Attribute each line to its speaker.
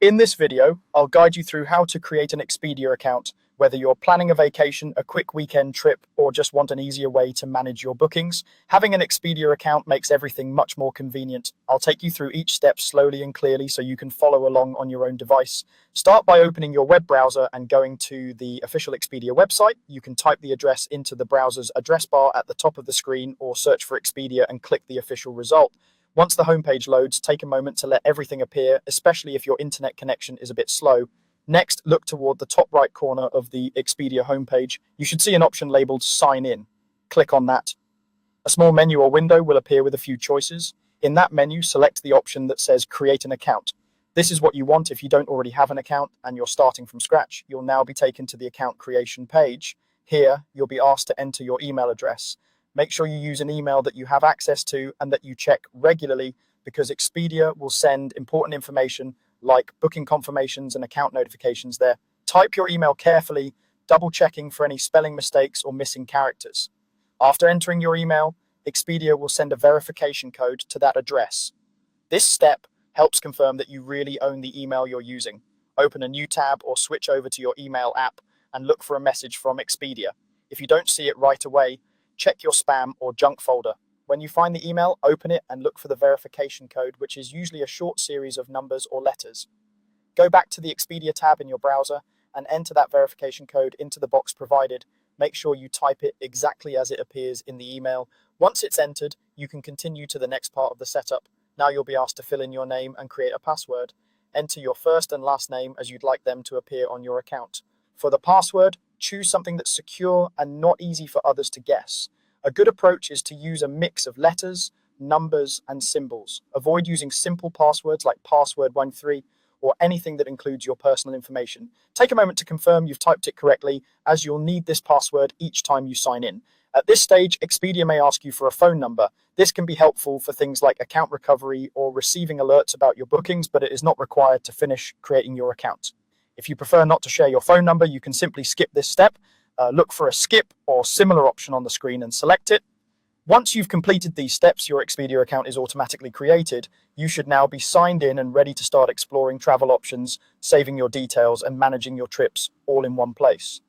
Speaker 1: In this video, I'll guide you through how to create an Expedia account, whether you're planning a vacation, a quick weekend trip, or just want an easier way to manage your bookings. Having an Expedia account makes everything much more convenient. I'll take you through each step slowly and clearly so you can follow along on your own device. Start by opening your web browser and going to the official Expedia website. You can type the address into the browser's address bar at the top of the screen or search for Expedia and click the official result. Once the homepage loads, take a moment to let everything appear, especially if your internet connection is a bit slow. Next, look toward the top right corner of the Expedia homepage. You should see an option labeled Sign In. Click on that. A small menu or window will appear with a few choices. In that menu, select the option that says Create an Account. This is what you want if you don't already have an account and you're starting from scratch. You'll now be taken to the account creation page. Here, you'll be asked to enter your email address. Make sure you use an email that you have access to and that you check regularly, because Expedia will send important information like booking confirmations and account notifications there. Type your email carefully, double checking for any spelling mistakes or missing characters. After entering your email, Expedia will send a verification code to that address. This step helps confirm that you really own the email you're using. Open a new tab or switch over to your email app and look for a message from Expedia. If you don't see it right away, check your spam or junk folder. When you find the email, open it and look for the verification code, which is usually a short series of numbers or letters. Go back to the Expedia tab in your browser and enter that verification code into the box provided. Make sure you type it exactly as it appears in the email. Once it's entered, you can continue to the next part of the setup. Now you'll be asked to fill in your name and create a password. Enter your first and last name as you'd like them to appear on your account. For the password, choose something that's secure and not easy for others to guess. A good approach is to use a mix of letters, numbers, and symbols. Avoid using simple passwords like password13 or anything that includes your personal information. Take a moment to confirm you've typed it correctly, as you'll need this password each time you sign in. At this stage, Expedia may ask you for a phone number. This can be helpful for things like account recovery or receiving alerts about your bookings, but it is not required to finish creating your account. If you prefer not to share your phone number, you can simply skip this step. Look for a skip or similar option on the screen and select it. Once you've completed these steps, your Expedia account is automatically created. You should now be signed in and ready to start exploring travel options, saving your details, and managing your trips all in one place.